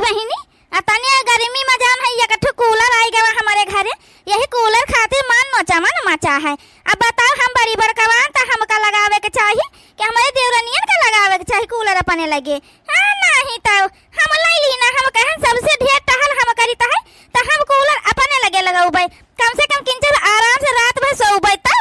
बहिनी अतने गर्मी में जान है एकठो कूलर आई गवा हमारे घरे। यही कूलर खातिर मन नोचा मन मचा है। अब बताओ हम बड़ी बड़कवान तो हमका लगावे के चाहिए कि हमारे देवरनियन का लगावे के चाहिए कूलर अपने लगे। हाँ नहीं तो हम लाई ली ना, हम कहन सबसे ढेर टहल हम करी है तो हम कूलर अपने लगे लगाऊबे। कम से कम किंचल आराम से रात भर सोऊबे। तो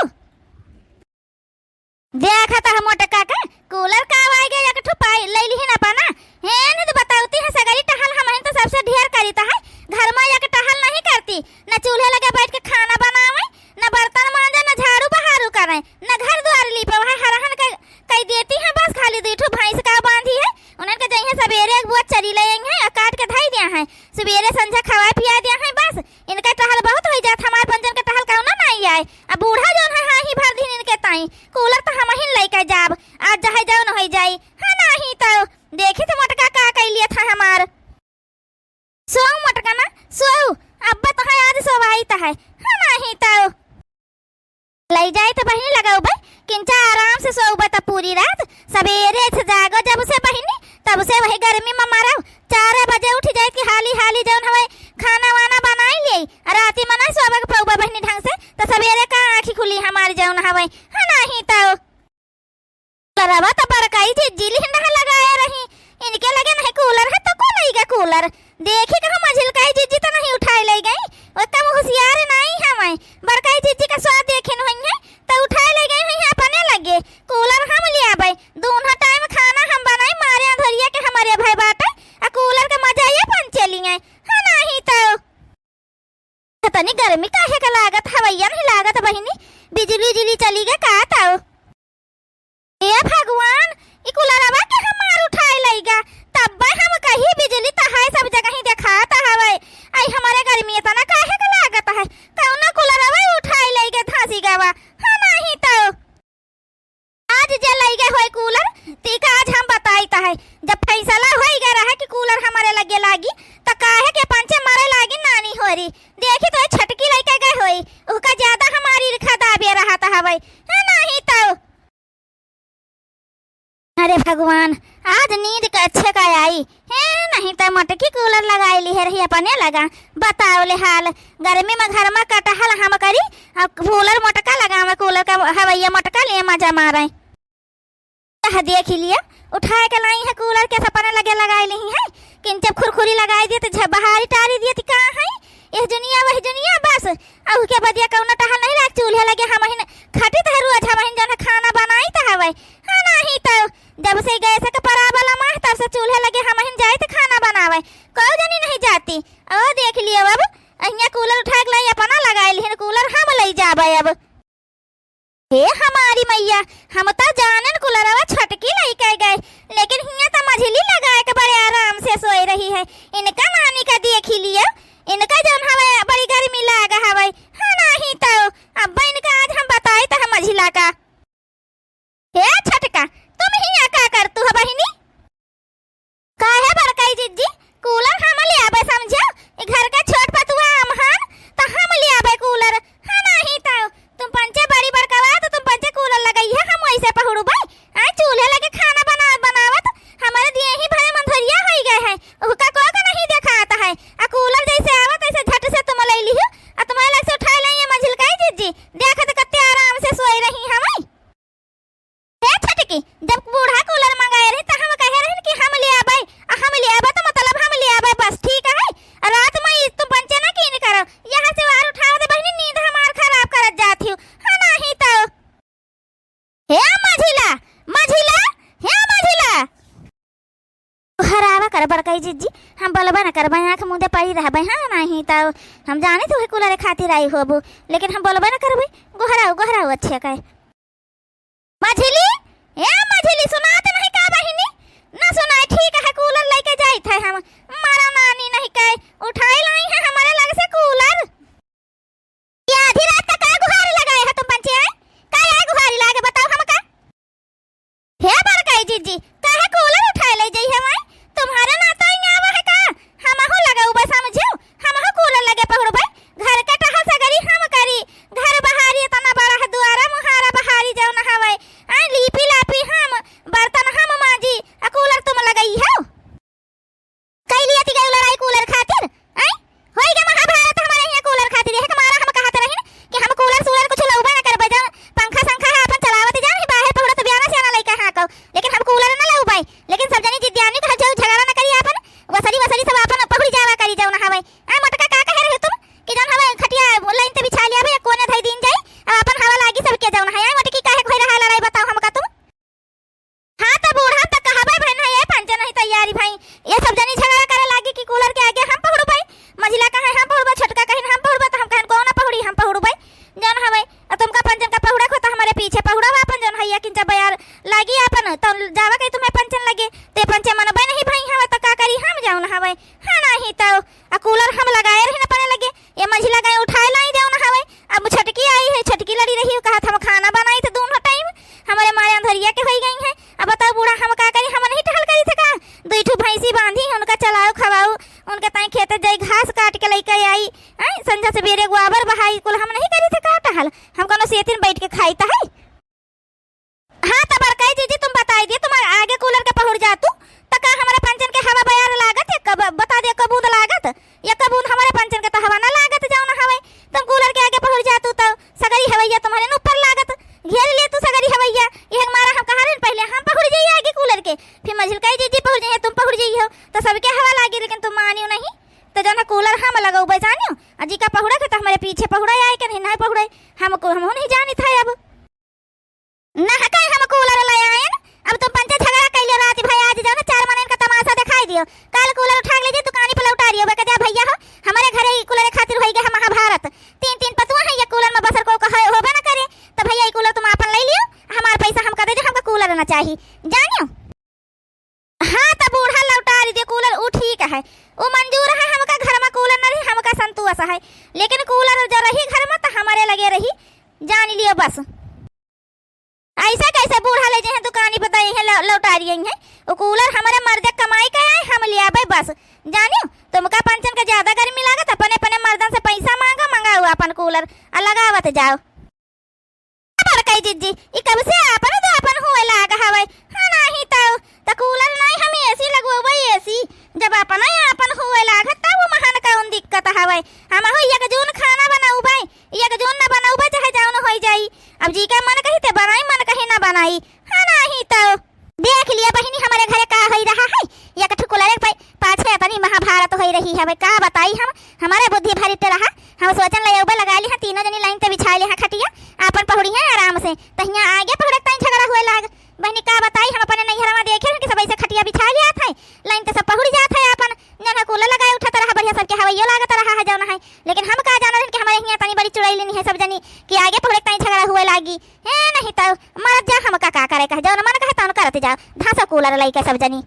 देखा था मोटे काका कूलर का आई गया एकठो पाई लई ली ना पाना है नहीं तो बताऊती है सगरी टहल हम तो सबसे ढेर करी है। घर में एक टहल नहीं करती, न चूल्हे लगे बैठ के खाना बनावे, न बर्तन मांजे, न झाड़ू बहारू करे, न घर द्वार लीपे। वह हरहन कह देती है बस खाली दीठो भैंस का बांधी है उन्हें के जइए सवेरे बुआ चरी ले हैं काट के धई दिया है, सवेरे संझा खवा पिया दिया है। बस इनका टहल बहुत हो जात, हमार पंजन के टहल कौना नहीं आए। अब बूढ़ा जोन है हाँ ही भर दिन इनके ताई कूलर तो हम ही लेके जाब आज जहे जाओ न हो जाई। हाँ नहीं तो देखी तो मोटका का कह लिया था हमार सो मोटका ना सो अब्बा तो है आज सोवाई तो है। हाँ नहीं तो ले जाए तो बहनी लगाओ भाई किंचा आराम से सोऊबे तो पूरी रात सवेरे से जागो जब से बहनी तब से वही गर्मी में मारा 4 बजे उठ जाए कि हाली हाली जौन हवे खाना वाना बनाई ले राती में ना सोबे के पौबा बहनी ढंग से तो सवेरे का आंखी खुली हमारी जौन हवे। हाँ नहीं तो करवा तो बरकाई जिली ना लगाए रही इनके लगे नहीं कूलर है तो कौन नहीं कूलर देखी कि हम झिलकाई जीजी तो नहीं उठाई ले गई उतना होशियार नहीं है। मैं बरकाई जीजी का स्वाद देखे नहीं है तो उठाई ले गई है अपने लगे कूलर हम लिया भाई दोनों टाइम खाना हम बनाई मारे धरिया के हमारे भाई बाटे आ कूलर का मजा ये पन चली है। हाँ नहीं तो तनी गर्मी काहे का लागत हवैया नहीं लागत बहिनी बिजली जिली चली गई का ताओ ए भगवान ई कूलरवा के हमार उठाई लेगा तब हम कहीं बिजली तो है सब जगह ही दिखाता हवे। आई हमारे गर्मी इतना काहे का लागत है कौना कूलरवा उठाई लेगा धासी गावा। हाँ नहीं तो आज जे लेगे होय कूलर तीका आज हम बताईता है जब फैसला होई गया रहा कि कूलर हमारे लगे लागी तो काहे के पंचे मारे लागी नानी होरी देखी तो छटकी लेके गए होई उसका ज्यादा हमारी रिखा दाबे रहा था हवे। हाँ नहीं तो अरे भगवान आज नींद का अच्छे का आई है नहीं तो मटकी कूलर लगाई ली है रही अपने लगा। बताओ ले हाल गर्मी में घर में कटहल हम करी अब कूलर मटका लगा कूलर का हवैया मटका लिए मजा मारे देख लिया उठा के लाई है कूलर के सपने लगे लगाई ली है किन जब खुरखुरी लगाई दी तो बहारी टारी दी कहाँ है ये दुनिया वही दुनिया बस अब के बदिया कौन टहल नहीं रख चूल्हे लगे हम खटी तो रोज हम जन खाना बनाई तो हवे। हाँ नहीं तो जब से गैस के पराबला माह तब से चूल्हे लगे हम जाए तो खाना बनावे कोई जनी नहीं जाती। ओ देख लियो अब अहिया कूलर उठा के लाई अपना लगाई ली कूलर हम ले जाबे। अब हे हमारी मैया हम तो जानन कूलरवा छटकी लेके गए लेकिन हिया तो मझली लगाए के बड़े आराम से सोई रही है। इनका नानी का देख लियो इनका जौन हवे बड़ी गर्मी लागा हवे। हाँ नहीं तो अब्बा इनका आज हम बताए तो हम मझिला का हे छटका तुम हिया का कर तू बहिनी काहे बरकाई जीजी कूलर हम ले आबे समझो घर का छोट पतुआ हमहन तो हम ले आबे कूलर। हाँ नहीं तो तुम पंचे बड़ी बड़कवा तो तुम पंचे कूलर लगाई है हम वैसे पहुड़ू भाई आ चूल्हे लगे खाना बनावत हमारे दिए ही भरे मंधरिया हो गए हैं उसका को का नहीं दिखाता है आ कूलर जैसे आवत ऐसे झट से तुम ले ली आ तुम्हारे लग से उठा ले मंझिलकाई जीजी देखत कते आराम से सोई रही हम छटकी जब बूढ़ा कूलर मंगाए रहे तो हम कहे रहे कि हम ले आबे तो मतलब हम ले आबे बस ठीक है। रात में तुम पंचे ना की नहीं करो यहाँ से वार उठाओ तो बहनी नींद हमार खराब करत जाती हूँ। हाँ नहीं तो हे मझिला मझिला हे मझिला हरावा कर बड़काई जीजी हम बोलबा ना करबा आँख मुंदे पड़ी रहबे। हाँ नहीं तो हम जाने तो कूलर खातिर आई होबू लेकिन हम बोलबा ना करबे गोहराओ अच्छे कहे मझिली ए मझिली सुनात नहीं का बहिनी ना सुनाई ठीक है कूलर लेके जाई थे हम मारा नानी नहीं कहे उठाई लाई है हमारे लग से कूलर ये आधी रात का गुहारी लगाए है तुम पंचे का गुहारी लागे बताओ हम का हे बरकाई जीजी काहे कूलर उठाई ले जाई है मैं तुम्हारे ना तो आवा है का हम हो लगाऊ बस समझो हम हो कूलर लगे पहुड़ भाई घर का टहल सगरी हम करी घर बहारी इतना बड़ा है दुआरा मुहारा बहारी जाओ ना हवे लीपी लापी हम बर्तन हम मांजी कूलर तुम लगाई है। ये सब जनी झगड़ा करे लागी कि कूलर के आगे हम पहुड़ भाई, मझिला कहे हम पहुड़बा, छोटका कहे हम पहुड़बा, तो हम कहें कौन पहुड़ी हम पहुड़ भाई जन हवे। तुमका पंचन का पहुड़ा को तो हमारे पीछे पहुड़ा अपन जन हैया कि जब यार लागी अपन तो जावा कहीं तुम्हें पंचन लगे ते पंचे मनबे नहीं भाई हवे तो का करी हम जाऊ ना हवे। हां नहीं तो आ कूलर हम लगाए रही ना पने लगे ये मझिला गए उठाए लाई देऊ ना हवे। अब छटकी आई है, छटकी लड़ी रही कहा हम खाना बनाई थे दोनों टाइम हमारे मारे अंधरिया के हो गई है। अब बताओ बूढ़ा हम का करी, हम नहीं टहल करी थे का दुई ठू भैंसी बांधी उनका चलाओ खवाओ उनके ताई खेते जाई घास काट के लेके आई संझा से बेरे गोबर बहाई कुल हम नहीं करी थे का टहल हम कोनो सेतिन बैठ के खाई ता है। हां त बरकाई जीजी तुम बताई दिए तुम्हारे आगे कूलर के पहुड़ जा तू त का हमारे पंचन के हवा बयार लागत या कब बता दे कबूद लागत या कबूद हमारे पंचन के तो हवा ना लागत जाओ ना हवे। तुम कूलर के आगे पहुड़ जा तू तो सगरी हवैया तुम्हारे ऊपर लागत घेर ले तू सगरी हवैया ये हमारा हम कहा रहे पहले हम पहुड़ जाइए आगे कूलर के फिर मझिलकाई जीजी पहुड़ जाइए तुम पहुड़ जाइए हो तो सबके हवा लागी लेकिन तुम मानियो नहीं तो जो ना कूलर हम लगाऊ बजानियो अजी का पहुड़ा के तो हमारे पीछे पहुड़ा आए के नहीं पहुड़े हमको हम नहीं जानी था। अब ना कहीं हम कूलर ले आए ना अब तुम पंचे झगड़ा कैले रात भाई आज जाओ ना 4 महीने का तमाशा दिखाई दियो कल कूलर उठा लीजिए दुकान पे लौटा रियो बेटा जा भैया हो हमारे घरे कूलर खातिर होई गए महाभारत 3-3 पतुआ है ये कूलर में बसर को कहे होबे ना करे तो भैया ये कूलर तुम अपन ले लियो हमारा पैसा हम कर दे हमका कूलर ना चाहिए जानियो। हां तो बूढ़ा लौटा दे कूलर उ ठीक है वो मंजूर है हमका घर में कूलर नहीं हमका संतोष है लेकिन कूलर जो रही घर में तो हमारे लगे रही जान लियो बस। ऐसा कैसे बूढ़ा ले जाए दुकानी पे दई है लौटा रही है वो कूलर हमारे मर्द कमाई के आए हम ले आबे बस जानियो। तुमका पंचन का ज्यादा गर्मी लागत अपने अपने मर्दन से पैसा मंगाओ अपन कूलर आ लगावत जाओ। बरकाई जीजी ई कब से अपन तो अपन होए लाग हवे। हां नहीं तो कूलर नहीं हम एसी लगवाबे एसी जब अपन अपन होए लाग तब महान कौन दिक्कत हवे। हम हो एक जून खाना बनाऊ भाई एक जून ना बनाऊ भाई चाहे जाओ न होई जाई अब जी का मन कही ते बनाई मन कही ना बनाई। हां नहीं तो देख लिया बहिनी हमारे घरे का होई रहा है एक ठुकुलर पे पाछे अपनी महाभारत होई रही है का बताई हम हमारे बुद्धि भारी ते रहा हम सोचन ले ऊपर लगा ली है तीनों जनी लाइन पे बिछा ले है खटिया अपन पहुड़ी है आराम से तहिया आगे पहुड़े तई झगड़ा हुए लाग बहनी का बताई हम अपने नहीं हरमा देखे कि सब ऐसे खटिया बिछा लिया था लाइन पे सब पहुड़ जात है अपन जन कूलर लगाए उठत रहा बढ़िया सबके हवैयो लागत रहा है जौन है लेकिन हम का जाना कि हमारे हिया तनी बड़ी चुड़ैल नहीं है सब जनी कि आगे पहुड़े तई झगड़ा हुए लागी है नहीं तो मर जा हम का करे कह जौन मन कहे तौन करते जाओ धासा कूलर लई के सब जनी।